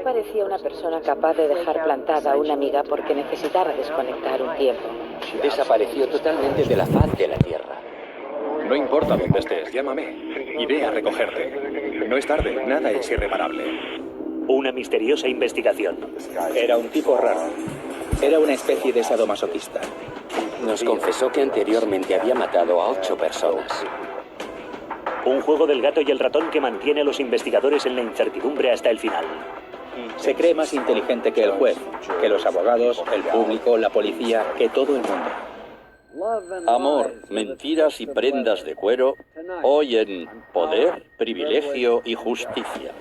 Parecía una persona capaz de dejar plantada a una amiga porque necesitaba desconectar un tiempo. Desapareció totalmente de la faz de la Tierra. No importa dónde estés, llámame. Iré a recogerte. No es tarde, nada es irreparable. Una misteriosa investigación. Era un tipo raro. Era una especie de sadomasoquista. Nos confesó que anteriormente había matado a 8 personas. Un juego del gato y el ratón que mantiene a los investigadores en la incertidumbre hasta el final. Se cree más inteligente que el juez, que los abogados, el público, la policía, que todo el mundo. Amor, mentiras y prendas de cuero, hoy en Poder, Privilegio y Justicia.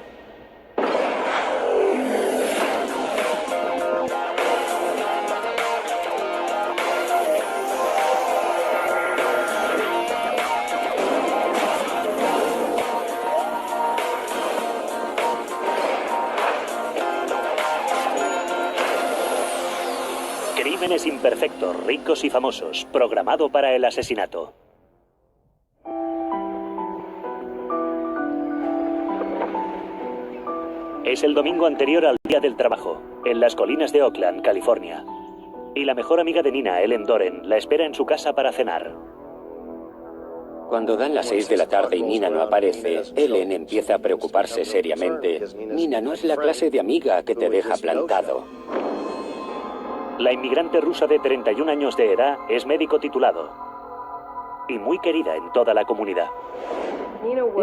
Crímenes imperfectos, ricos y famosos, programado para el asesinato. Es el domingo anterior al Día del Trabajo, en las colinas de Oakland, California. Y la mejor amiga de Nina, Ellen Doren, la espera en su casa para cenar. Cuando dan las 6 de la tarde y Nina no aparece, Ellen empieza a preocuparse seriamente. Nina no es la clase de amiga que te deja plantado. La inmigrante rusa de 31 años de edad es médico titulado y muy querida en toda la comunidad.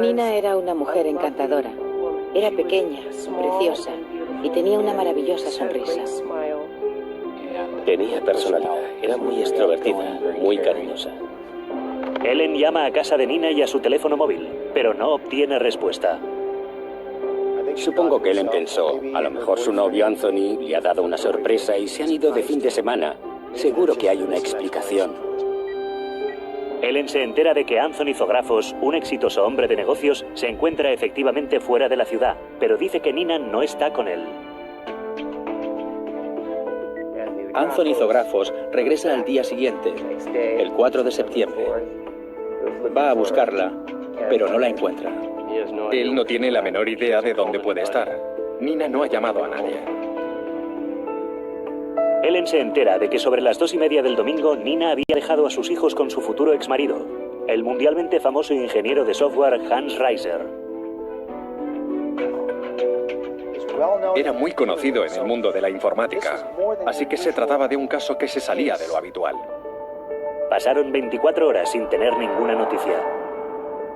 Nina era una mujer encantadora. Era pequeña, preciosa y tenía una maravillosa sonrisa. Tenía personalidad, era muy extrovertida, muy cariñosa. Ellen llama a casa de Nina y a su teléfono móvil, pero no obtiene respuesta. Supongo que Ellen pensó, a lo mejor su novio Anthony le ha dado una sorpresa y se han ido de fin de semana. Seguro que hay una explicación. Ellen se entera de que Anthony Zographos, un exitoso hombre de negocios, se encuentra efectivamente fuera de la ciudad, pero dice que Nina no está con él. Anthony Zographos regresa al día siguiente, el 4 de septiembre. Va a buscarla, pero no la encuentra. Él no tiene la menor idea de dónde puede estar. Nina no ha llamado a nadie. Ellen se entera de que sobre las 2:30 del domingo, Nina había dejado a sus hijos con su futuro exmarido, el mundialmente famoso ingeniero de software Hans Reiser. Era muy conocido en el mundo de la informática, así que se trataba de un caso que se salía de lo habitual. Pasaron 24 horas sin tener ninguna noticia.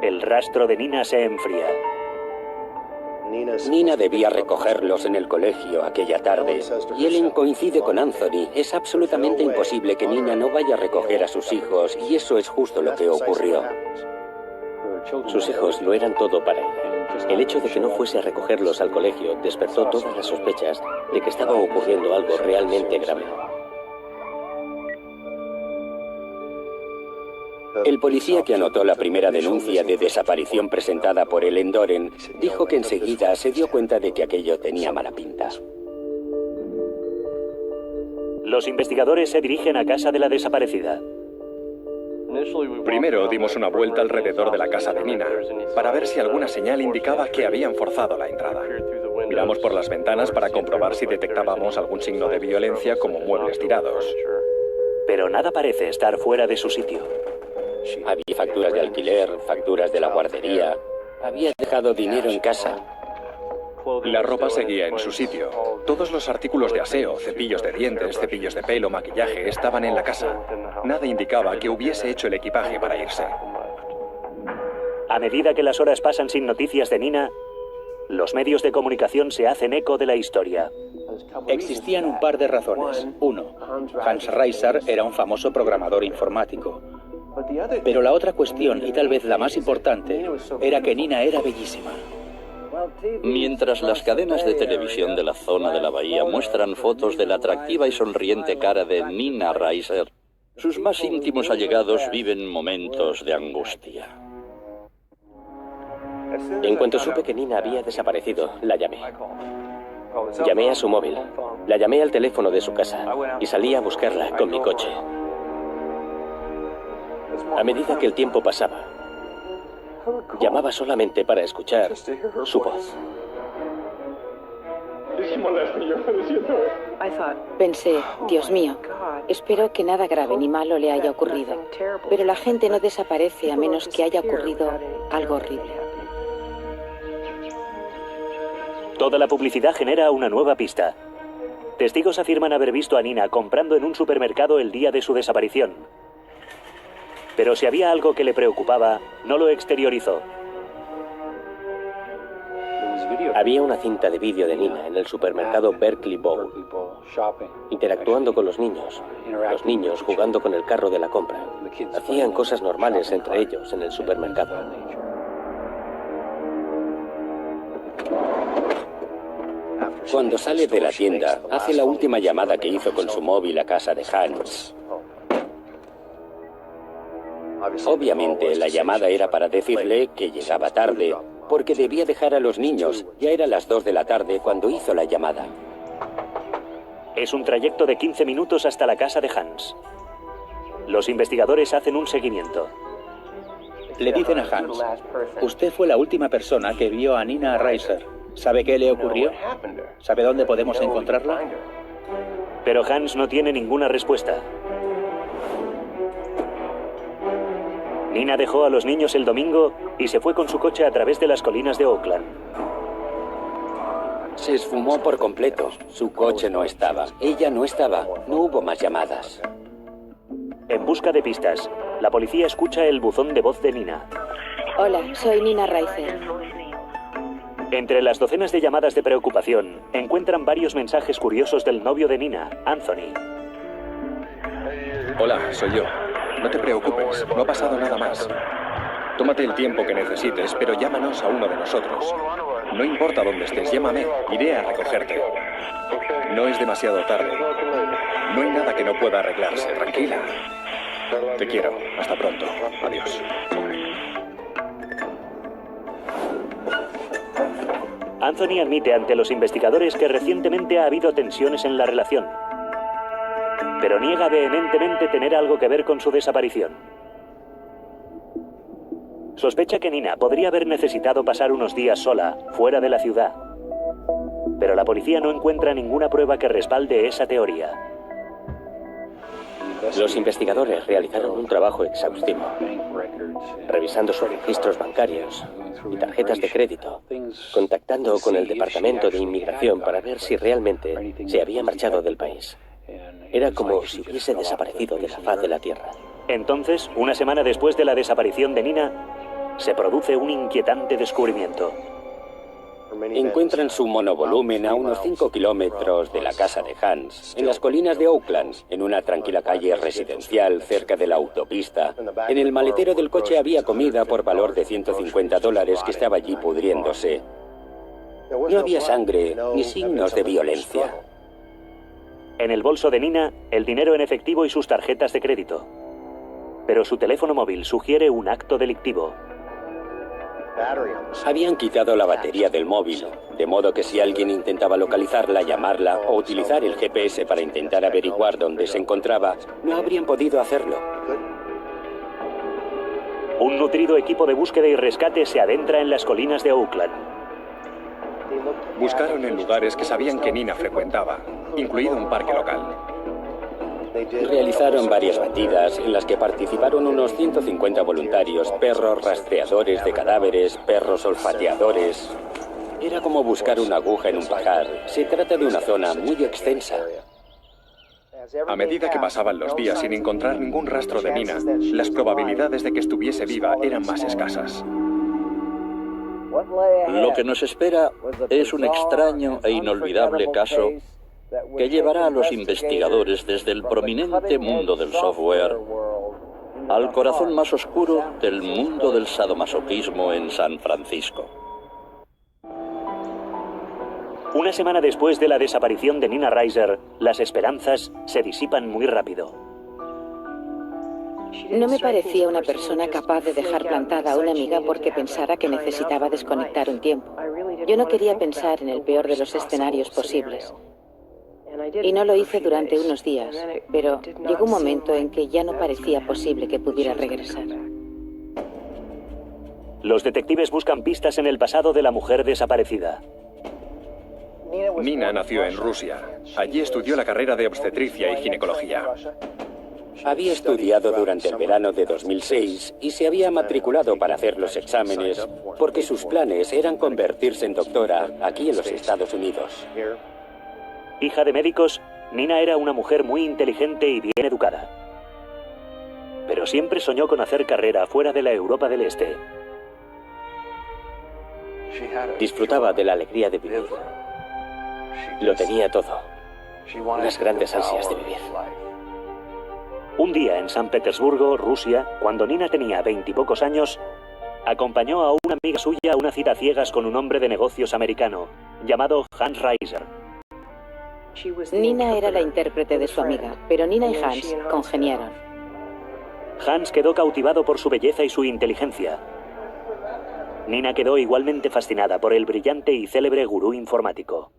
El rastro de Nina se enfría. Nina debía recogerlos en el colegio aquella tarde y Ellen coincide con Anthony. Es absolutamente imposible que Nina no vaya a recoger a sus hijos y eso es justo lo que ocurrió. Sus hijos no eran todo para ella. El hecho de que no fuese a recogerlos al colegio despertó todas las sospechas de que estaba ocurriendo algo realmente grave. El policía que anotó la primera denuncia de desaparición presentada por Ellen Doren dijo que enseguida se dio cuenta de que aquello tenía mala pinta. Los investigadores se dirigen a casa de la desaparecida. Primero dimos una vuelta alrededor de la casa de Nina, para ver si alguna señal indicaba que habían forzado la entrada. Miramos por las ventanas para comprobar si detectábamos algún signo de violencia como muebles tirados. Pero nada parece estar fuera de su sitio. Había facturas de alquiler, facturas de la guardería. Había dejado dinero en casa. La ropa seguía en su sitio. Todos los artículos de aseo, cepillos de dientes, cepillos de pelo, maquillaje, estaban en la casa. Nada indicaba que hubiese hecho el equipaje para irse. A medida que las horas pasan sin noticias de Nina, los medios de comunicación se hacen eco de la historia. Existían un par de razones. Uno, Hans Reiser era un famoso programador informático. Pero la otra cuestión, y tal vez la más importante, era que Nina era bellísima. Mientras las cadenas de televisión de la zona de la bahía muestran fotos de la atractiva y sonriente cara de Nina Reiser, sus más íntimos allegados viven momentos de angustia. En cuanto supe que Nina había desaparecido, la llamé. Llamé a su móvil, la llamé al teléfono de su casa y salí a buscarla con mi coche. A medida que el tiempo pasaba, llamaba solamente para escuchar su voz. Pensé, Dios mío, espero que nada grave ni malo le haya ocurrido. Pero la gente no desaparece a menos que haya ocurrido algo horrible. Toda la publicidad genera una nueva pista. Testigos afirman haber visto a Nina comprando en un supermercado el día de su desaparición. Pero si había algo que le preocupaba, no lo exteriorizó. Había una cinta de vídeo de Nina en el supermercado Berkeley Bowl, interactuando con los niños jugando con el carro de la compra. Hacían cosas normales entre ellos en el supermercado. Cuando sale de la tienda, hace la última llamada que hizo con su móvil a casa de Hans. Obviamente, la llamada era para decirle que llegaba tarde, porque debía dejar a los niños. Ya eran las 2 de la tarde cuando hizo la llamada. Es un trayecto de 15 minutos hasta la casa de Hans. Los investigadores hacen un seguimiento. Le dicen a Hans, usted fue la última persona que vio a Nina Reiser. ¿Sabe qué le ocurrió? ¿Sabe dónde podemos encontrarla? Pero Hans no tiene ninguna respuesta. Nina dejó a los niños el domingo y se fue con su coche a través de las colinas de Oakland. Se esfumó por completo. Su coche no estaba. Ella no estaba. No hubo más llamadas. En busca de pistas, la policía escucha el buzón de voz de Nina. Hola, soy Nina Reiser. Entre las docenas de llamadas de preocupación, encuentran varios mensajes curiosos del novio de Nina, Anthony. Hola, soy yo. No te preocupes, no ha pasado nada más. Tómate el tiempo que necesites, pero llámanos a uno de nosotros. No importa dónde estés, llámame, iré a recogerte. No es demasiado tarde. No hay nada que no pueda arreglarse, tranquila. Te quiero, hasta pronto, adiós. Anthony admite ante los investigadores que recientemente ha habido tensiones en la relación, pero niega vehementemente tener algo que ver con su desaparición. Sospecha que Nina podría haber necesitado pasar unos días sola, fuera de la ciudad, pero la policía no encuentra ninguna prueba que respalde esa teoría. Los investigadores realizaron un trabajo exhaustivo, revisando sus registros bancarios y tarjetas de crédito, contactando con el Departamento de Inmigración para ver si realmente se había marchado del país. Era como si hubiese desaparecido de la faz de la tierra. Entonces, una semana después de la desaparición de Nina, se produce un inquietante descubrimiento. Encuentran su monovolumen a unos 5 kilómetros de la casa de Hans, en las colinas de Oakland, en una tranquila calle residencial cerca de la autopista. En el maletero del coche había comida por valor de $150 que estaba allí pudriéndose. No había sangre ni signos de violencia. En el bolso de Nina, el dinero en efectivo y sus tarjetas de crédito. Pero su teléfono móvil sugiere un acto delictivo. Habían quitado la batería del móvil, de modo que si alguien intentaba localizarla, llamarla o utilizar el GPS para intentar averiguar dónde se encontraba, no habrían podido hacerlo. Un nutrido equipo de búsqueda y rescate se adentra en las colinas de Oakland. Buscaron en lugares que sabían que Nina frecuentaba, incluido un parque local. Realizaron varias batidas en las que participaron unos 150 voluntarios, perros rastreadores de cadáveres, perros olfateadores. Era como buscar una aguja en un pajar. Se trata de una zona muy extensa. A medida que pasaban los días sin encontrar ningún rastro de Nina, las probabilidades de que estuviese viva eran más escasas. Lo que nos espera es un extraño e inolvidable caso que llevará a los investigadores desde el prominente mundo del software al corazón más oscuro del mundo del sadomasoquismo en San Francisco. Una semana después de la desaparición de Nina Reiser, las esperanzas se disipan muy rápido. No me parecía una persona capaz de dejar plantada a una amiga porque pensara que necesitaba desconectar un tiempo. Yo no quería pensar en el peor de los escenarios posibles. Y no lo hice durante unos días, pero llegó un momento en que ya no parecía posible que pudiera regresar. Los detectives buscan pistas en el pasado de la mujer desaparecida. Nina nació en Rusia. Allí estudió la carrera de obstetricia y ginecología. Había estudiado durante el verano de 2006 y se había matriculado para hacer los exámenes porque sus planes eran convertirse en doctora aquí en los Estados Unidos. Hija de médicos, Nina era una mujer muy inteligente y bien educada. Pero siempre soñó con hacer carrera fuera de la Europa del Este. Disfrutaba de la alegría de vivir. Lo tenía todo. Unas grandes ansias de vivir. Un día en San Petersburgo, Rusia, cuando Nina tenía 20 y pocos años, acompañó a una amiga suya a una cita a ciegas con un hombre de negocios americano, llamado Hans Reiser. Nina era la intérprete de su amiga, pero Nina y Hans congeniaron. Hans quedó cautivado por su belleza y su inteligencia. Nina quedó igualmente fascinada por el brillante y célebre gurú informático.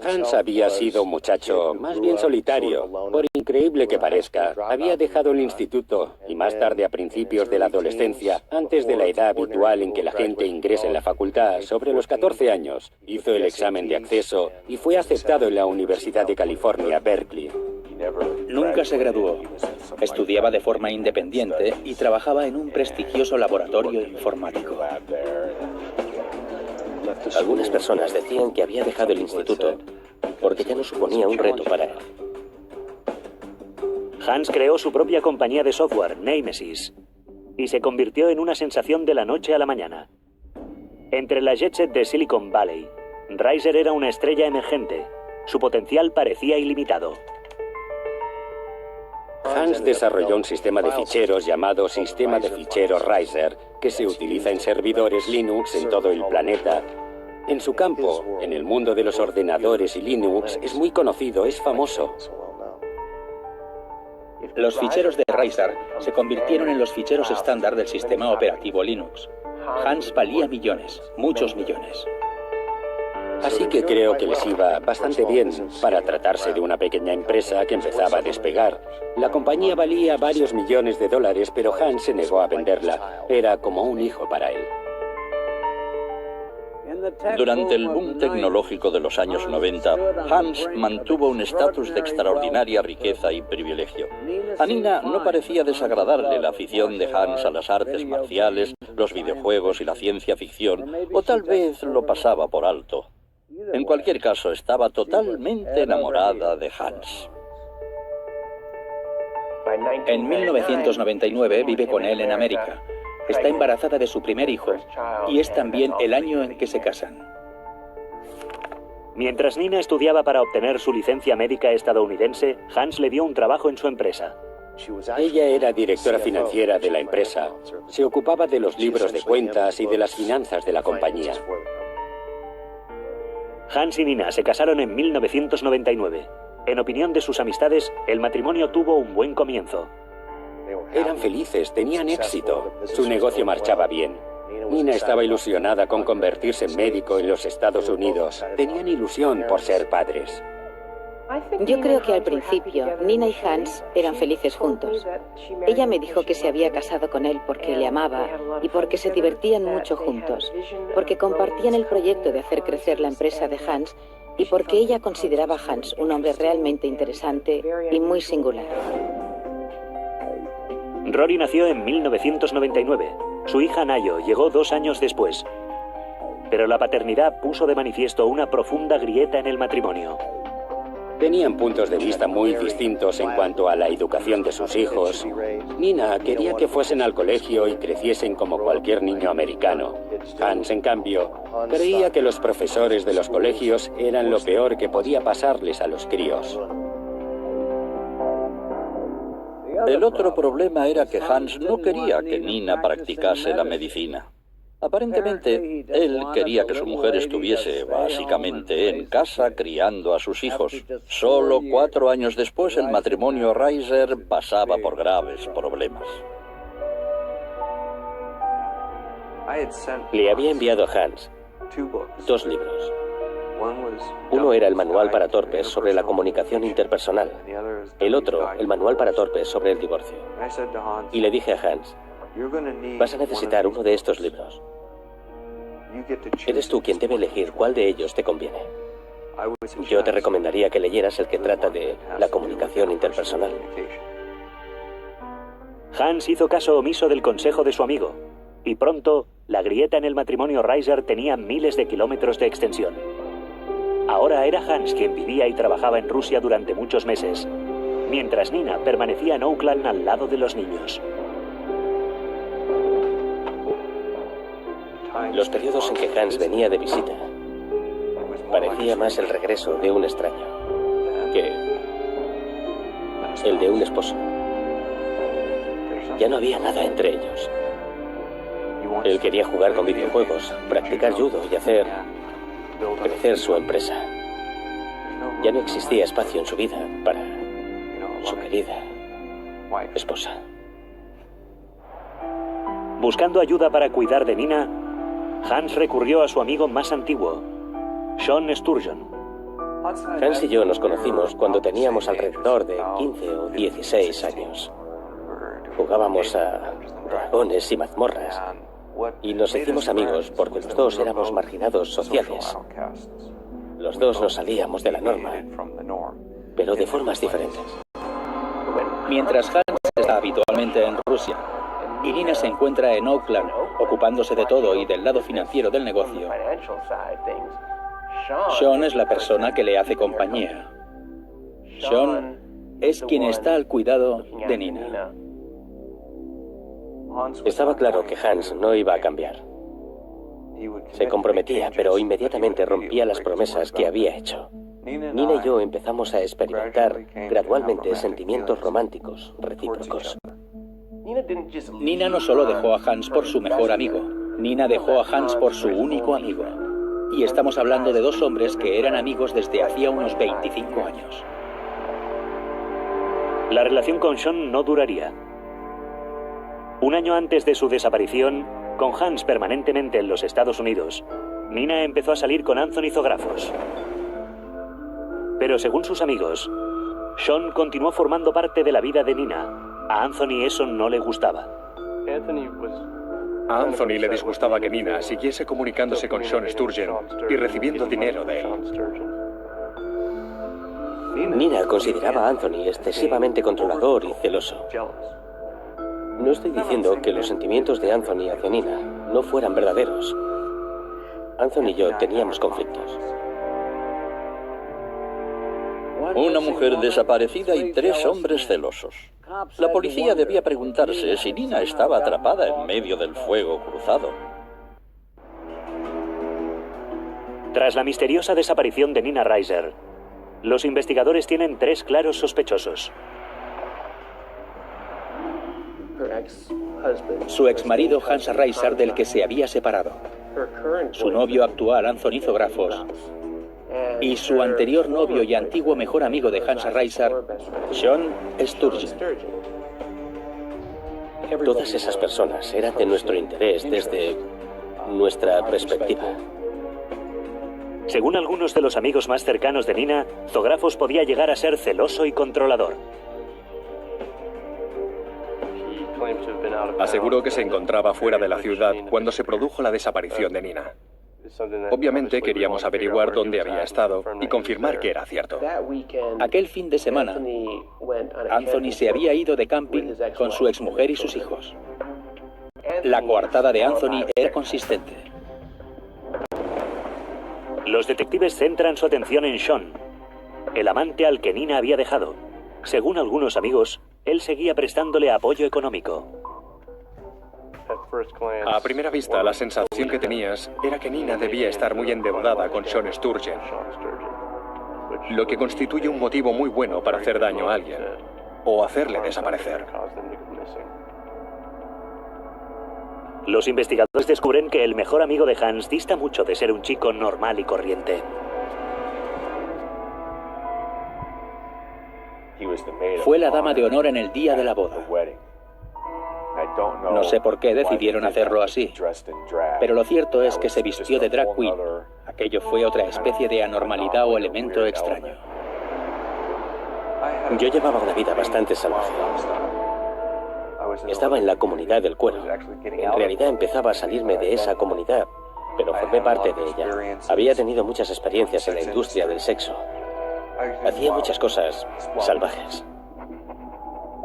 Hans había sido un muchacho más bien solitario. Por increíble que parezca, había dejado el instituto y más tarde, a principios de la adolescencia, antes de la edad habitual en que la gente ingresa en la facultad, sobre los 14 años, hizo el examen de acceso y fue aceptado en la Universidad de California, Berkeley. Nunca se graduó. Estudiaba de forma independiente y trabajaba en un prestigioso laboratorio informático. Algunas personas decían que había dejado el instituto porque ya no suponía un reto para él. Hans creó su propia compañía de software, Nemesis, y se convirtió en una sensación de la noche a la mañana. Entre la jet set de Silicon Valley, Reiser era una estrella emergente. Su potencial parecía ilimitado. Hans desarrolló un sistema de ficheros llamado Sistema de Ficheros Reiser, que se utiliza en servidores Linux en todo el planeta. En su campo, en el mundo de los ordenadores y Linux, es muy conocido, es famoso. Los ficheros de Reiser se convirtieron en los ficheros estándar del sistema operativo Linux. Hans valía millones, muchos millones. Así que creo que les iba bastante bien para tratarse de una pequeña empresa que empezaba a despegar. La compañía valía varios millones de dólares, pero Hans se negó a venderla. Era como un hijo para él. Durante el boom tecnológico de los años 90, Hans mantuvo un estatus de extraordinaria riqueza y privilegio. A Nina no parecía desagradarle la afición de Hans a las artes marciales, los videojuegos y la ciencia ficción, o tal vez lo pasaba por alto. En cualquier caso, estaba totalmente enamorada de Hans. En 1999 vive con él en América. Está embarazada de su primer hijo y es también el año en que se casan. Mientras Nina estudiaba para obtener su licencia médica estadounidense, Hans le dio un trabajo en su empresa. Ella era directora financiera de la empresa. Se ocupaba de los libros de cuentas y de las finanzas de la compañía. Hans y Nina se casaron en 1999. En opinión de sus amistades, el matrimonio tuvo un buen comienzo. Eran felices, tenían éxito. Su negocio marchaba bien. Nina estaba ilusionada con convertirse en médico en los Estados Unidos. Tenían ilusión por ser padres. Yo creo que al principio Nina y Hans eran felices juntos. Ella me dijo que se había casado con él porque le amaba y porque se divertían mucho juntos, porque compartían el proyecto de hacer crecer la empresa de Hans y porque ella consideraba a Hans un hombre realmente interesante y muy singular. Rory nació en 1999. Su hija Nayo llegó 2 años después. Pero la paternidad puso de manifiesto una profunda grieta en el matrimonio. Tenían puntos de vista muy distintos en cuanto a la educación de sus hijos. Nina quería que fuesen al colegio y creciesen como cualquier niño americano. Hans, en cambio, creía que los profesores de los colegios eran lo peor que podía pasarles a los críos. El otro problema era que Hans no quería que Nina practicase la medicina. Aparentemente, él quería que su mujer estuviese básicamente en casa criando a sus hijos. Solo 4 años después, el matrimonio Reiser pasaba por graves problemas. Le había enviado a Hans 2 libros. Uno era el manual para torpes sobre la comunicación interpersonal. El otro, el manual para torpes sobre el divorcio. Y le dije a Hans, vas a necesitar uno de estos libros. Eres tú quien debe elegir cuál de ellos te conviene. Yo te recomendaría que leyeras el que trata de la comunicación interpersonal. Hans hizo caso omiso del consejo de su amigo, y pronto la grieta en el matrimonio Reiser tenía miles de kilómetros de extensión. Ahora era Hans quien vivía y trabajaba en Rusia durante muchos meses, mientras Nina permanecía en Oakland al lado de los niños. Los periodos en que Hans venía de visita parecía más el regreso de un extraño que el de un esposo. Ya no había nada entre ellos. Él quería jugar con videojuegos, practicar judo y hacer crecer su empresa. Ya no existía espacio en su vida para su querida esposa. Buscando ayuda para cuidar de Nina, Hans recurrió a su amigo más antiguo, Sean Sturgeon. Hans y yo nos conocimos cuando teníamos alrededor de 15 o 16 años. Jugábamos a dragones y mazmorras y nos hicimos amigos porque los dos éramos marginados sociales. Los dos nos salíamos de la norma, pero de formas diferentes. Mientras Hans está habitualmente en Rusia y Nina se encuentra en Oakland, ocupándose de todo y del lado financiero del negocio, Sean es la persona que le hace compañía. Sean es quien está al cuidado de Nina. Estaba claro que Hans no iba a cambiar. Se comprometía, pero inmediatamente rompía las promesas que había hecho. Nina y yo empezamos a experimentar gradualmente sentimientos románticos recíprocos. Nina no solo dejó a Hans por su mejor amigo, Nina dejó a Hans por su único amigo. Y estamos hablando de dos hombres que eran amigos desde hacía unos 25 años. La relación con Sean no duraría. Un año antes de su desaparición, con Hans permanentemente en los Estados Unidos, Nina empezó a salir con Anthony Zographos. Pero según sus amigos, Sean continuó formando parte de la vida de Nina. A Anthony eso no le gustaba. A Anthony le disgustaba que Nina siguiese comunicándose con Sean Sturgeon y recibiendo dinero de él. Nina consideraba a Anthony excesivamente controlador y celoso. No estoy diciendo que los sentimientos de Anthony hacia Nina no fueran verdaderos. Anthony y yo teníamos conflictos. Una mujer desaparecida y 3 hombres celosos. La policía debía preguntarse si Nina estaba atrapada en medio del fuego cruzado. Tras la misteriosa desaparición de Nina Reiser, los investigadores tienen 3 claros sospechosos. Su exmarido Hans Reiser, del que se había separado, su novio actual Anthony Zographos y su anterior novio y antiguo mejor amigo de Hans Reiser, Sean Sturgeon. Todas esas personas eran de nuestro interés desde nuestra perspectiva. Según algunos de los amigos más cercanos de Nina, Zographos podía llegar a ser celoso y controlador. Aseguró que se encontraba fuera de la ciudad cuando se produjo la desaparición de Nina. Obviamente queríamos averiguar dónde había estado y confirmar que era cierto. Aquel fin de semana, Anthony se había ido de camping con su exmujer y sus hijos. La coartada de Anthony era consistente. Los detectives centran su atención en Sean, el amante al que Nina había dejado. Según algunos amigos, él seguía prestándole apoyo económico. A primera vista, la sensación que tenías era que Nina debía estar muy endeudada con Sean Sturgeon, lo que constituye un motivo muy bueno para hacer daño a alguien o hacerle desaparecer. Los investigadores descubren que el mejor amigo de Hans dista mucho de ser un chico normal y corriente. Fue la dama de honor en el día de la boda. No sé por qué decidieron hacerlo así, pero lo cierto es que se vistió de drag queen. Aquello fue otra especie de anormalidad o elemento extraño. Yo llevaba una vida bastante salvaje. Estaba en la comunidad del cuero. En realidad empezaba a salirme de esa comunidad pero formé parte de ella. Había tenido muchas experiencias en la industria del sexo. Hacía muchas cosas salvajes.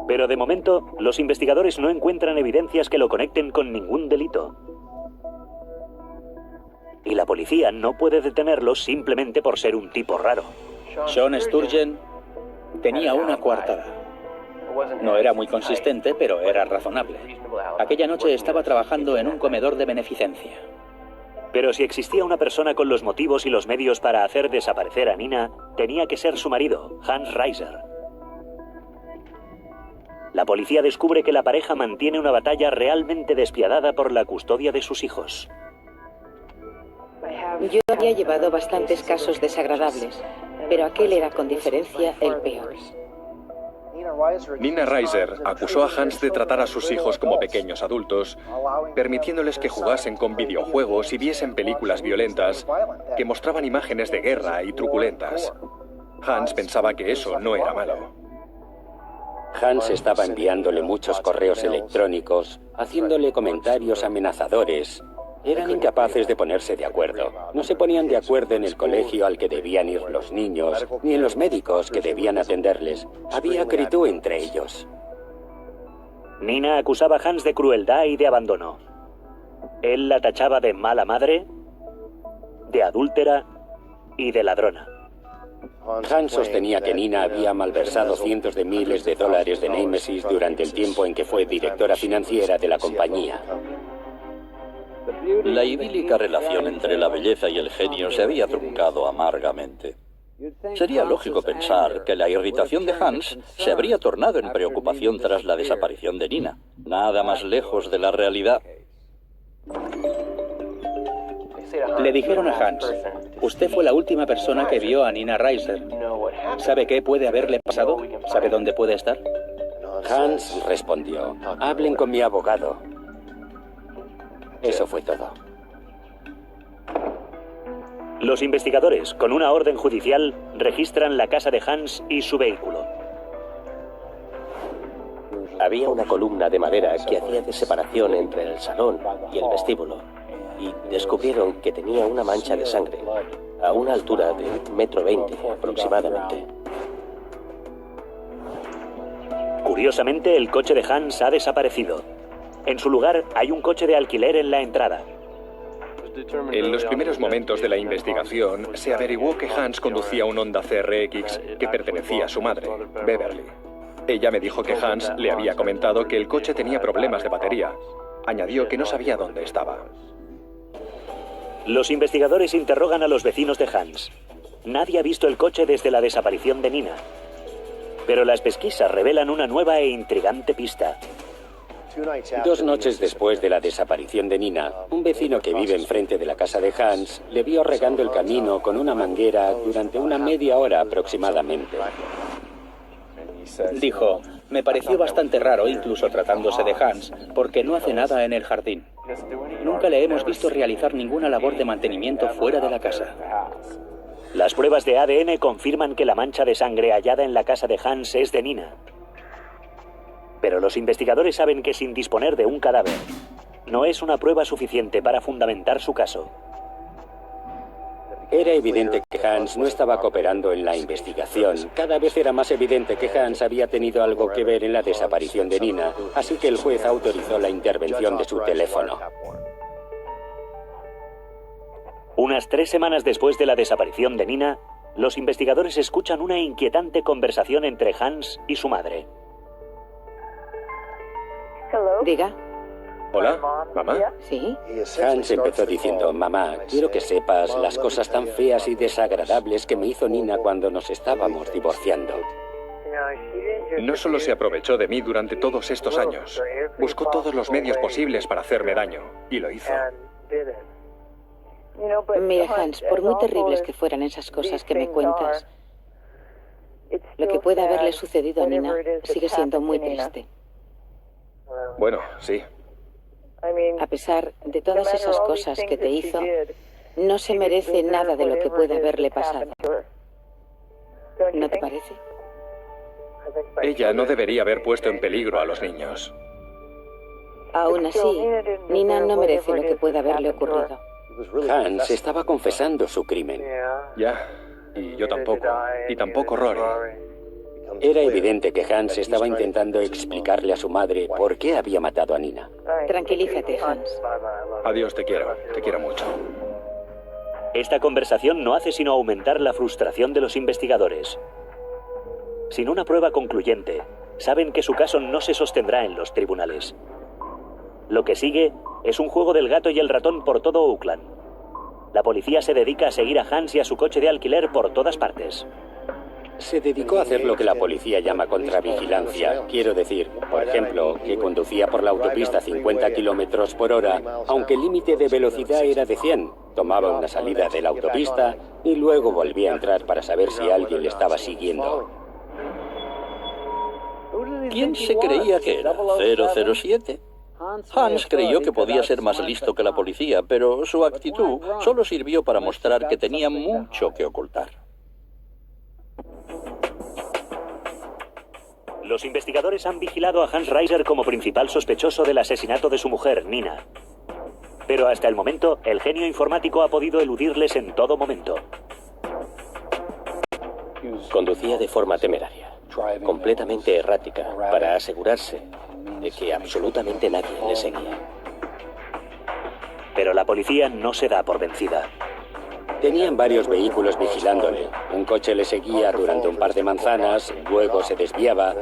Pero de momento, los investigadores no encuentran evidencias que lo conecten con ningún delito. Y la policía no puede detenerlo simplemente por ser un tipo raro. Sean Sturgeon tenía una coartada. No era muy consistente, pero era razonable. Aquella noche estaba trabajando en un comedor de beneficencia. Pero si existía una persona con los motivos y los medios para hacer desaparecer a Nina, tenía que ser su marido, Hans Reiser. La policía descubre que la pareja mantiene una batalla realmente despiadada por la custodia de sus hijos. Yo había llevado bastantes casos desagradables, pero aquel era con diferencia el peor. Nina Reiser acusó a Hans de tratar a sus hijos como pequeños adultos, permitiéndoles que jugasen con videojuegos y viesen películas violentas que mostraban imágenes de guerra y truculentas. Hans pensaba que eso no era malo. Hans estaba enviándole muchos correos electrónicos, haciéndole comentarios amenazadores. Eran incapaces de ponerse de acuerdo. No se ponían de acuerdo en el colegio al que debían ir los niños, ni en los médicos que debían atenderles. Había acritud entre ellos. Nina acusaba a Hans de crueldad y de abandono. Él la tachaba de mala madre, de adúltera y de ladrona. Hans sostenía que Nina había malversado cientos de miles de dólares de Nemesis durante el tiempo en que fue directora financiera de la compañía. La idílica relación entre la belleza y el genio se había truncado amargamente. Sería lógico pensar que la irritación de Hans se habría tornado en preocupación tras la desaparición de Nina. Nada más lejos de la realidad. Le dijeron a Hans: usted fue la última persona que vio a Nina Reiser. ¿Sabe qué puede haberle pasado? ¿Sabe dónde puede estar? Hans respondió: hablen con mi abogado. Eso fue todo. Los investigadores, con una orden judicial, registran la casa de Hans y su vehículo. Había una columna de madera que hacía de separación entre el salón y el vestíbulo, y descubrieron que tenía una mancha de sangre a una altura de 1,20 m aproximadamente. Curiosamente, el coche de Hans ha desaparecido. En su lugar, hay un coche de alquiler en la entrada. En los primeros momentos de la investigación, se averiguó que Hans conducía un Honda CRX que pertenecía a su madre, Beverly. Ella me dijo que Hans le había comentado que el coche tenía problemas de batería. Añadió que no sabía dónde estaba. Los investigadores interrogan a los vecinos de Hans. Nadie ha visto el coche desde la desaparición de Nina. Pero las pesquisas revelan una nueva e intrigante pista. 2 noches después de la desaparición de Nina, un vecino que vive enfrente de la casa de Hans le vio regando el camino con una manguera durante una media hora aproximadamente. Dijo: me pareció bastante raro, incluso tratándose de Hans, porque no hace nada en el jardín. Nunca le hemos visto realizar ninguna labor de mantenimiento fuera de la casa. Las pruebas de ADN confirman que la mancha de sangre hallada en la casa de Hans es de Nina. Pero los investigadores saben que sin disponer de un cadáver, no es una prueba suficiente para fundamentar su caso. Era evidente que Hans no estaba cooperando en la investigación. Cada vez era más evidente que Hans había tenido algo que ver en la desaparición de Nina, así que el juez autorizó la intervención de su teléfono. Unas 3 semanas después de la desaparición de Nina, los investigadores escuchan una inquietante conversación entre Hans y su madre. Diga. ¿Hola? ¿Mamá? ¿Sí? Hans empezó diciendo: mamá, quiero que sepas las cosas tan feas y desagradables que me hizo Nina cuando nos estábamos divorciando. No solo se aprovechó de mí durante todos estos años, buscó todos los medios posibles para hacerme daño, y lo hizo. Mira, Hans, por muy terribles que fueran esas cosas que me cuentas, lo que pueda haberle sucedido a Nina sigue siendo muy triste. Bueno, sí. A pesar de todas esas cosas que te hizo, no se merece nada de lo que pueda haberle pasado. ¿No te parece? Ella no debería haber puesto en peligro a los niños. Aún así, Nina no merece lo que pueda haberle ocurrido. Hans estaba confesando su crimen. Ya, y yo tampoco. Y tampoco Rory. Era evidente que Hans estaba intentando explicarle a su madre por qué había matado a Nina. Tranquilízate, Hans. Adiós, te quiero mucho. Esta conversación no hace sino aumentar la frustración de los investigadores. Sin una prueba concluyente, saben que su caso no se sostendrá en los tribunales. Lo que sigue es un juego del gato y el ratón por todo Oakland. La policía se dedica a seguir a Hans y a su coche de alquiler por todas partes. Se dedicó a hacer lo que la policía llama contravigilancia. Quiero decir, por ejemplo, que conducía por la autopista a 50 kilómetros por hora, aunque el límite de velocidad era de 100. Tomaba una salida de la autopista y luego volvía a entrar para saber si alguien le estaba siguiendo. ¿Quién se creía que era? ¿007? Hans creyó que podía ser más listo que la policía, pero su actitud solo sirvió para mostrar que tenía mucho que ocultar. Los investigadores han vigilado a Hans Reiser como principal sospechoso del asesinato de su mujer, Nina. Pero hasta el momento, el genio informático ha podido eludirles en todo momento. Conducía de forma temeraria, completamente errática, para asegurarse de que absolutamente nadie le seguía. Pero la policía no se da por vencida. Tenían varios vehículos vigilándole. Un coche le seguía durante un par de manzanas, luego se desviaba,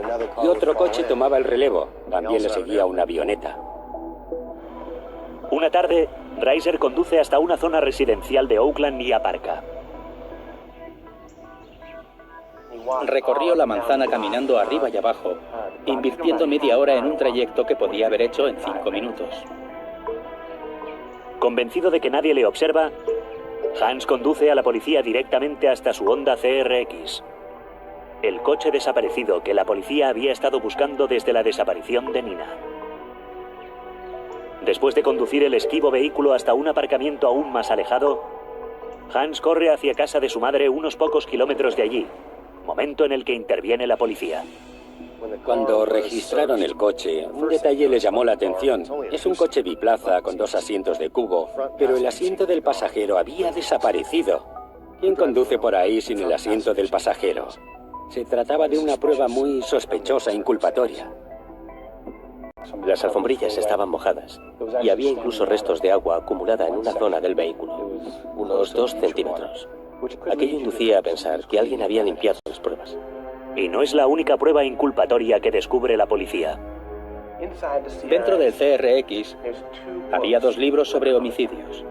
y otro coche tomaba el relevo. También le seguía una avioneta. Una tarde, Reiser conduce hasta una zona residencial de Oakland y aparca. Recorrió la manzana caminando arriba y abajo, invirtiendo media hora en un trayecto que podía haber hecho en 5 minutos. Convencido de que nadie le observa, Hans conduce a la policía directamente hasta su Honda CRX, el coche desaparecido que la policía había estado buscando desde la desaparición de Nina. Después de conducir el esquivo vehículo hasta un aparcamiento aún más alejado, Hans corre hacia casa de su madre unos pocos kilómetros de allí, momento en el que interviene la policía. Cuando registraron el coche, un detalle les llamó la atención. Es un coche biplaza con 2 asientos de cubo, pero el asiento del pasajero había desaparecido. ¿Quién conduce por ahí sin el asiento del pasajero? Se trataba de una prueba muy sospechosa e inculpatoria. Las alfombrillas estaban mojadas y había incluso restos de agua acumulada en una zona del vehículo, unos 2 centímetros. Aquello inducía a pensar que alguien había limpiado las pruebas. Y no es la única prueba inculpatoria que descubre la policía. Dentro del CRX había 2 libros sobre homicidios.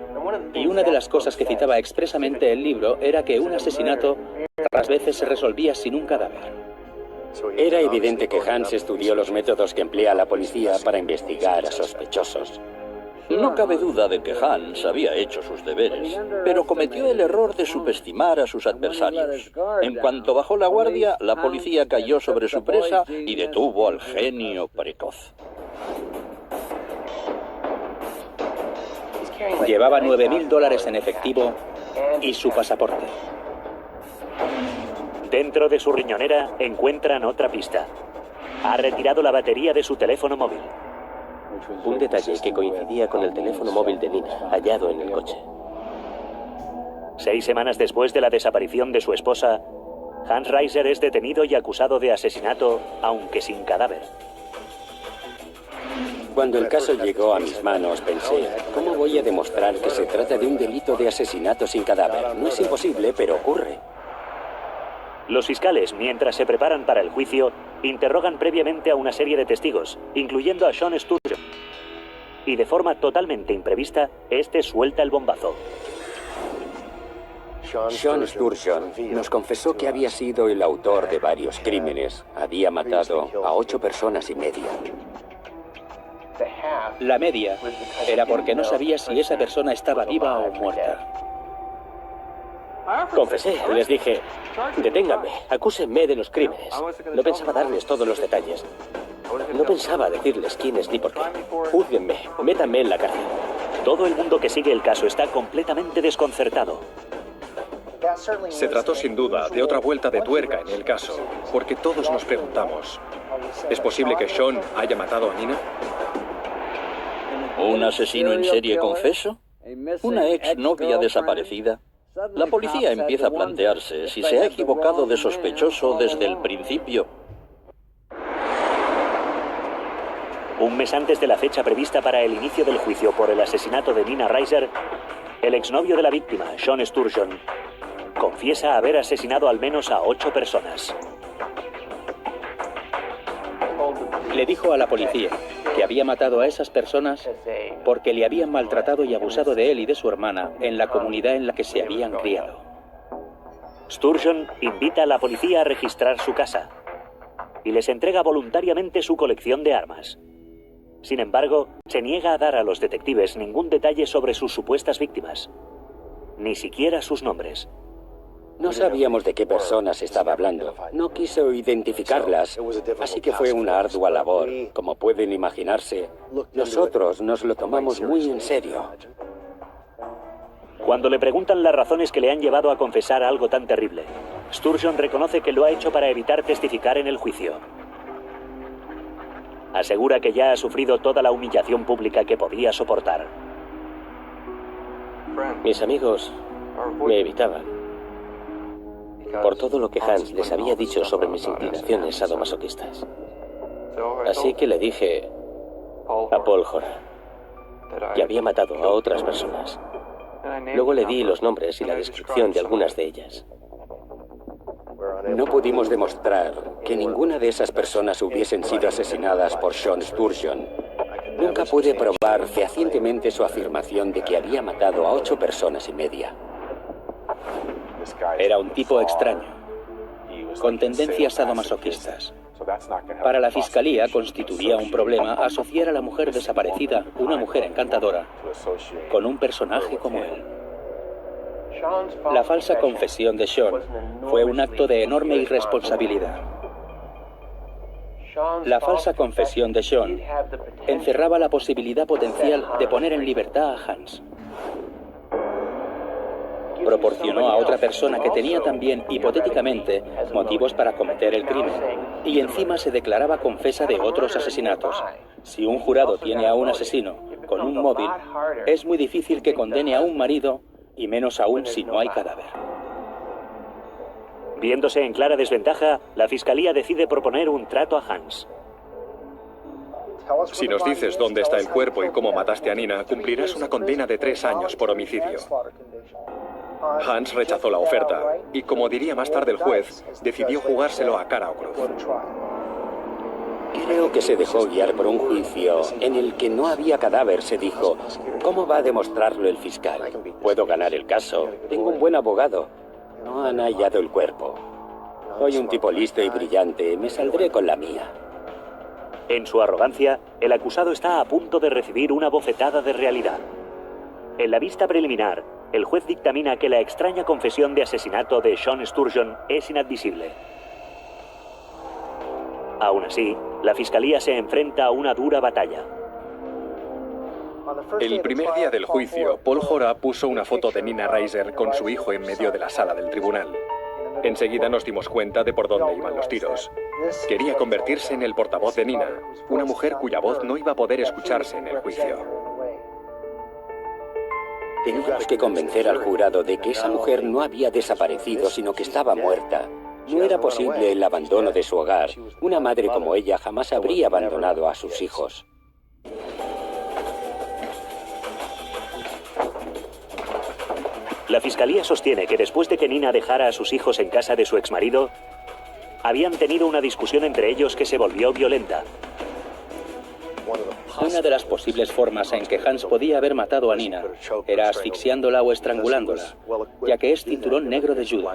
Y una de las cosas que citaba expresamente el libro era que un asesinato raras veces se resolvía sin un cadáver. Era evidente que Hans estudió los métodos que emplea la policía para investigar a sospechosos. No cabe duda de que Hans había hecho sus deberes, pero cometió el error de subestimar a sus adversarios. En cuanto bajó la guardia, la policía cayó sobre su presa y detuvo al genio precoz. Llevaba $9.000 en efectivo y su pasaporte. Dentro de su riñonera encuentran otra pista. Ha retirado la batería de su teléfono móvil. Un detalle que coincidía con el teléfono móvil de Nina, hallado en el coche. 6 semanas después de la desaparición de su esposa, Hans Reiser es detenido y acusado de asesinato, aunque sin cadáver. Cuando el caso llegó a mis manos, pensé, ¿cómo voy a demostrar que se trata de un delito de asesinato sin cadáver? No es imposible, pero ocurre. Los fiscales, mientras se preparan para el juicio, interrogan previamente a una serie de testigos, incluyendo a Sean Sturgeon. Y de forma totalmente imprevista, este suelta el bombazo. Sean Sturgeon nos confesó que había sido el autor de varios crímenes. Había matado a 8 personas y media. La media era porque no sabía si esa persona estaba viva o muerta. Confesé, les dije, deténganme, acúsenme de los crímenes. No pensaba darles todos los detalles. No pensaba decirles quiénes ni por qué. Júzguenme, métanme en la cárcel. Todo el mundo que sigue el caso está completamente desconcertado. Se trató sin duda de otra vuelta de tuerca en el caso, porque todos nos preguntamos, ¿es posible que Sean haya matado a Nina? ¿Un asesino en serie confeso? Una exnovia desaparecida. La policía empieza a plantearse si se ha equivocado de sospechoso desde el principio. Un mes antes de la fecha prevista para el inicio del juicio por el asesinato de Nina Reiser, el exnovio de la víctima, Sean Sturgeon, confiesa haber asesinado al menos a 8 personas. Le dijo a la policía que había matado a esas personas porque le habían maltratado y abusado de él y de su hermana en la comunidad en la que se habían criado. Sturgeon invita a la policía a registrar su casa y les entrega voluntariamente su colección de armas. Sin embargo, se niega a dar a los detectives ningún detalle sobre sus supuestas víctimas, ni siquiera sus nombres. No sabíamos de qué personas estaba hablando. No quiso identificarlas, así que fue una ardua labor. Como pueden imaginarse, nosotros nos lo tomamos muy en serio. Cuando le preguntan las razones que le han llevado a confesar algo tan terrible, Sturgeon reconoce que lo ha hecho para evitar testificar en el juicio. Asegura que ya ha sufrido toda la humillación pública que podía soportar. Mis amigos me evitaban por todo lo que Hans les había dicho sobre mis inclinaciones sadomasoquistas. Así que le dije a Paul Horan que había matado a otras personas. Luego le di los nombres y la descripción de algunas de ellas. No pudimos demostrar que ninguna de esas personas hubiesen sido asesinadas por Sean Sturgeon. Nunca pude probar fehacientemente su afirmación de que había matado a 8 personas y media. Era un tipo extraño, con tendencias sadomasoquistas. Para la fiscalía constituía un problema asociar a la mujer desaparecida, una mujer encantadora, con un personaje como él. La falsa confesión de Sean fue un acto de enorme irresponsabilidad. La falsa confesión de Sean encerraba la posibilidad potencial de poner en libertad a Hans. Proporcionó a otra persona que tenía también, hipotéticamente, motivos para cometer el crimen, y encima se declaraba confesa de otros asesinatos. Si un jurado tiene a un asesino con un móvil, es muy difícil que condene a un marido, y menos aún si no hay cadáver. Viéndose en clara desventaja, la fiscalía decide proponer un trato a Hans. Si nos dices dónde está el cuerpo y cómo mataste a Nina, cumplirás una condena de 3 años por homicidio. Hans rechazó la oferta y, como diría más tarde el juez, decidió jugárselo a cara o cruz. Creo que se dejó guiar por un juicio en el que no había cadáver. Se dijo, ¿cómo va a demostrarlo el fiscal? Puedo ganar el caso, tengo un buen abogado. No han hallado el cuerpo. Soy un tipo listo y brillante, me saldré con la mía. En su arrogancia, el acusado está a punto de recibir una bofetada de realidad. En la vista preliminar, el juez dictamina que la extraña confesión de asesinato de Sean Sturgeon es inadmisible. Aún así, la fiscalía se enfrenta a una dura batalla. El primer día del juicio, Paul Horan puso una foto de Nina Reiser con su hijo en medio de la sala del tribunal. Enseguida nos dimos cuenta de por dónde iban los tiros. Quería convertirse en el portavoz de Nina, una mujer cuya voz no iba a poder escucharse en el juicio. Teníamos que convencer al jurado de que esa mujer no había desaparecido, sino que estaba muerta. No era posible el abandono de su hogar. Una madre como ella jamás habría abandonado a sus hijos. La fiscalía sostiene que después de que Nina dejara a sus hijos en casa de su exmarido, habían tenido una discusión entre ellos que se volvió violenta. Una de las posibles formas en que Hans podía haber matado a Nina era asfixiándola o estrangulándola, ya que es cinturón negro de judo.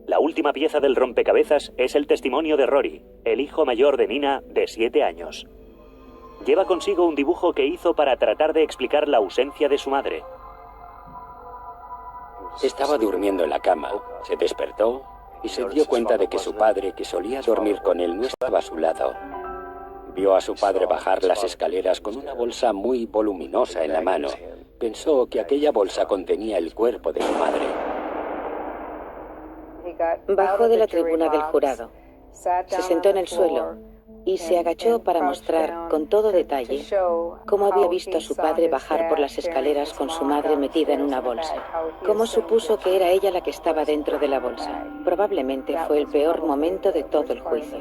La última pieza del rompecabezas es el testimonio de Rory, el hijo mayor de Nina, de 7 años. Lleva consigo un dibujo que hizo para tratar de explicar la ausencia de su madre. Estaba durmiendo en la cama, se despertó y se dio cuenta de que su padre, que solía dormir con él, no estaba a su lado. Vio a su padre bajar las escaleras con una bolsa muy voluminosa en la mano. Pensó que aquella bolsa contenía el cuerpo de su madre. Bajó de la tribuna del jurado, se sentó en el suelo y se agachó para mostrar con todo detalle cómo había visto a su padre bajar por las escaleras con su madre metida en una bolsa. Cómo supuso que era ella la que estaba dentro de la bolsa. Probablemente fue el peor momento de todo el juicio.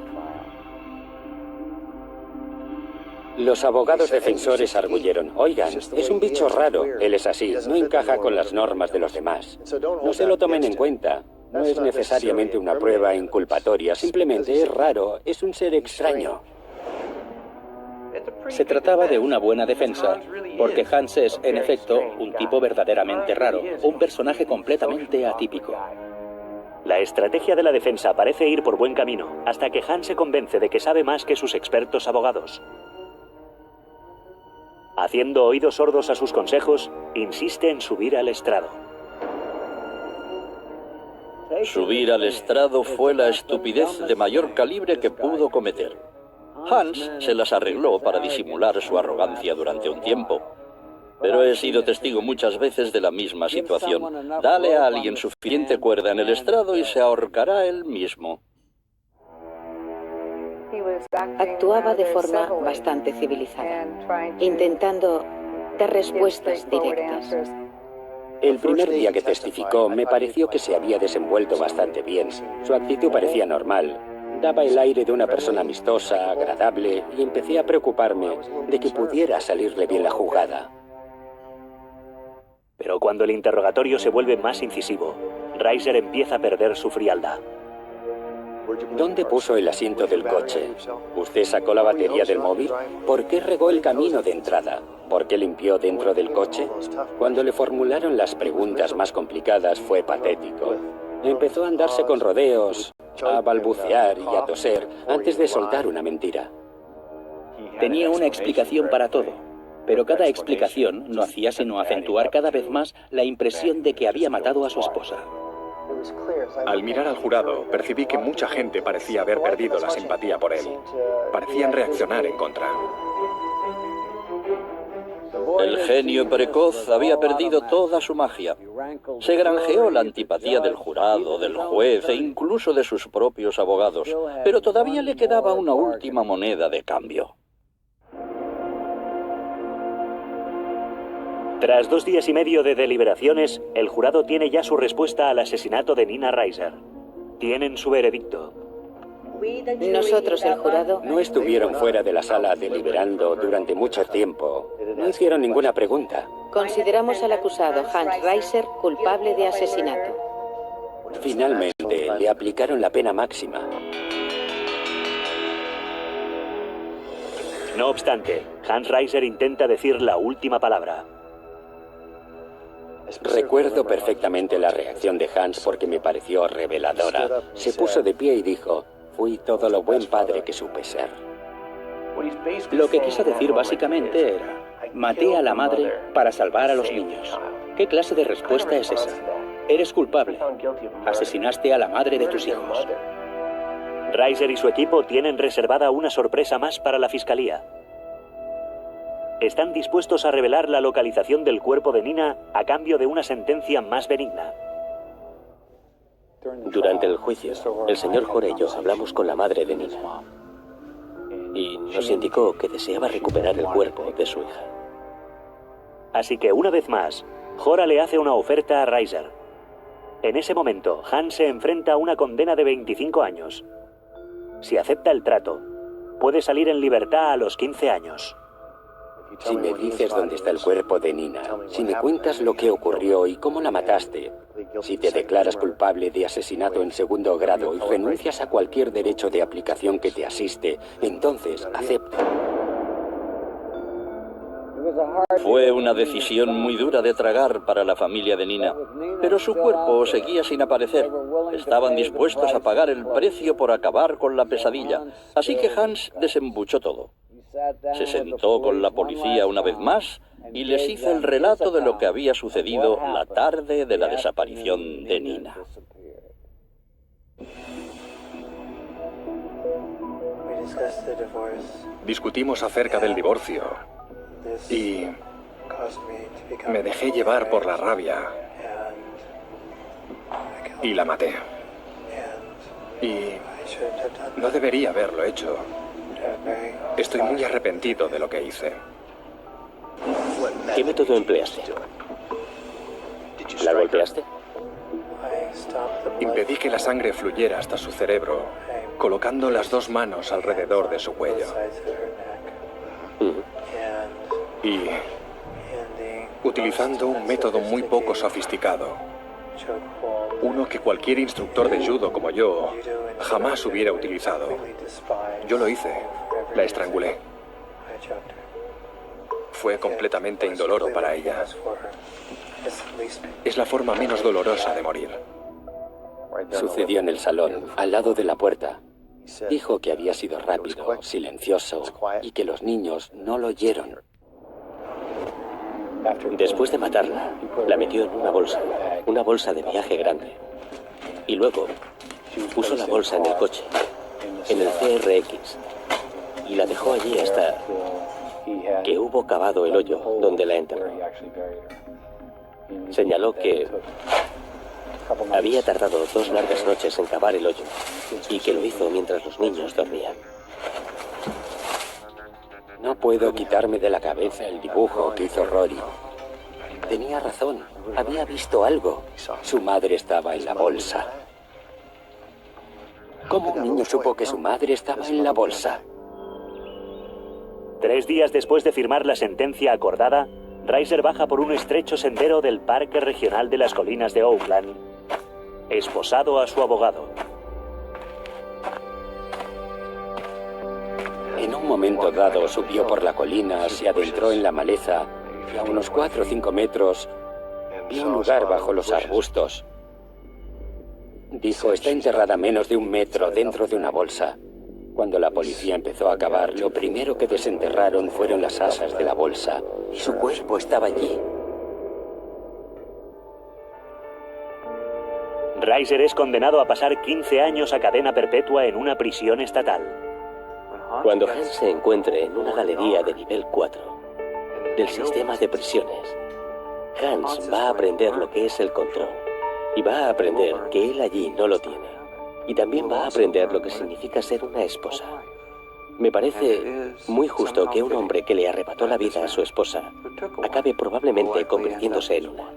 Los abogados defensores arguyeron: oigan, es un bicho raro, él es así, no encaja con las normas de los demás. No se lo tomen en cuenta. No es necesariamente una prueba inculpatoria, simplemente es raro, es un ser extraño. Se trataba de una buena defensa, porque Hans es, en efecto, un tipo verdaderamente raro, un personaje completamente atípico. La estrategia de la defensa parece ir por buen camino, hasta que Hans se convence de que sabe más que sus expertos abogados. Haciendo oídos sordos a sus consejos, insiste en subir al estrado. Subir al estrado fue la estupidez de mayor calibre que pudo cometer. Hans se las arregló para disimular su arrogancia durante un tiempo. Pero he sido testigo muchas veces de la misma situación. Dale a alguien suficiente cuerda en el estrado y se ahorcará él mismo. Actuaba de forma bastante civilizada, intentando dar respuestas directas. El primer día que testificó, me pareció que se había desenvuelto bastante bien. Su actitud parecía normal. Daba el aire de una persona amistosa, agradable, y empecé a preocuparme de que pudiera salirle bien la jugada. Pero cuando el interrogatorio se vuelve más incisivo, Reiser empieza a perder su frialdad. ¿Dónde puso el asiento del coche? ¿Usted sacó la batería del móvil? ¿Por qué regó el camino de entrada? ¿Por qué limpió dentro del coche? Cuando le formularon las preguntas más complicadas fue patético. Empezó a andarse con rodeos, a balbucear y a toser antes de soltar una mentira. Tenía una explicación para todo, pero cada explicación no hacía sino acentuar cada vez más la impresión de que había matado a su esposa. Al mirar al jurado, percibí que mucha gente parecía haber perdido la simpatía por él. Parecían reaccionar en contra. El genio precoz había perdido toda su magia. Se granjeó la antipatía del jurado, del juez e incluso de sus propios abogados, pero todavía le quedaba una última moneda de cambio. Tras 2 días y medio de deliberaciones, el jurado tiene ya su respuesta al asesinato de Nina Reiser. Tienen su veredicto. Nosotros, el jurado, No estuvieron fuera de la sala deliberando durante mucho tiempo. No hicieron ninguna pregunta. consideramos al acusado Hans Reiser culpable de asesinato. Finalmente, le aplicaron la pena máxima. No obstante, Hans Reiser intenta decir la última palabra. Recuerdo perfectamente la reacción de Hans porque me pareció reveladora. Se puso de pie y dijo: fui todo lo buen padre que supe ser. Lo que quiso decir básicamente era: maté a la madre para salvar a los niños. ¿Qué clase de respuesta es esa? Eres culpable. Asesinaste a la madre de tus hijos. Reiser y su equipo tienen reservada una sorpresa más para la fiscalía. Están dispuestos a revelar la localización del cuerpo de Nina a cambio de una sentencia más benigna. Durante el juicio, el señor Hore y yo hablamos con la madre de Nina y nos indicó que deseaba recuperar el cuerpo de su hija. Así que una vez más, Jora le hace una oferta a Reiser. En ese momento, Hans se enfrenta a una condena de 25 años. Si acepta el trato, puede salir en libertad a los 15 años. Si me dices dónde está el cuerpo de Nina, si me cuentas lo que ocurrió y cómo la mataste, si te declaras culpable de asesinato en segundo grado y renuncias a cualquier derecho de aplicación que te asiste, entonces acepto. Fue una decisión muy dura de tragar para la familia de Nina, pero su cuerpo seguía sin aparecer. Estaban dispuestos a pagar el precio por acabar con la pesadilla, así que Hans desembuchó todo. Se sentó con la policía una vez más y les hizo el relato de lo que había sucedido la tarde de la desaparición de Nina. Discutimos acerca del divorcio y me dejé llevar por la rabia y la maté. Y no debería haberlo hecho. Estoy muy arrepentido de lo que hice. ¿Qué método empleaste? ¿La golpeaste? Impedí que la sangre fluyera hasta su cerebro, colocando las dos manos alrededor de su cuello. Y utilizando un método muy poco sofisticado. Uno que cualquier instructor de judo como yo jamás hubiera utilizado. Yo lo hice. La estrangulé. Fue completamente indoloro para ella. Es la forma menos dolorosa de morir. Sucedió en el salón, al lado de la puerta. Dijo que había sido rápido, silencioso y que los niños no lo oyeron. Después de matarla, la metió en una bolsa de viaje grande. Y luego puso la bolsa en el coche, en el CRX, y la dejó allí hasta que hubo cavado el hoyo donde la enterró. Señaló que había tardado 2 largas noches en cavar el hoyo y que lo hizo mientras los niños dormían. No puedo quitarme de la cabeza el dibujo que hizo Rory. Tenía razón, había visto algo. Su madre estaba en la bolsa. ¿Cómo un niño supo que su madre estaba en la bolsa? 3 días después de firmar la sentencia acordada, Reiser baja por un estrecho sendero del Parque Regional de las Colinas de Oakland, esposado a su abogado. En un momento dado subió por la colina, se adentró en la maleza y a unos 4 o 5 metros vio un lugar bajo los arbustos. Dijo, está enterrada a menos de 1 metro dentro de una bolsa. Cuando la policía empezó a cavar, lo primero que desenterraron fueron las asas de la bolsa y su cuerpo estaba allí. Reiser es condenado a pasar 15 años a cadena perpetua en una prisión estatal. Cuando Hans se encuentre en una galería de nivel 4 del sistema de prisiones, Hans va a aprender lo que es el control y va a aprender que él allí no lo tiene. Y también va a aprender lo que significa ser una esposa. Me parece muy justo que un hombre que le arrebató la vida a su esposa acabe probablemente convirtiéndose en una.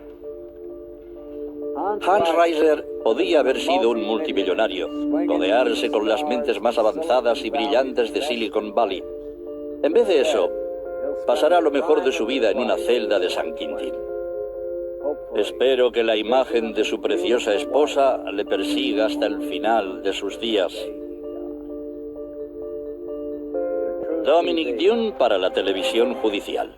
Hans Reiser podía haber sido un multimillonario, codearse con las mentes más avanzadas y brillantes de Silicon Valley. En vez de eso, pasará lo mejor de su vida en una celda de San Quintín. Espero que la imagen de su preciosa esposa le persiga hasta el final de sus días. Dominic Dunne para la televisión judicial.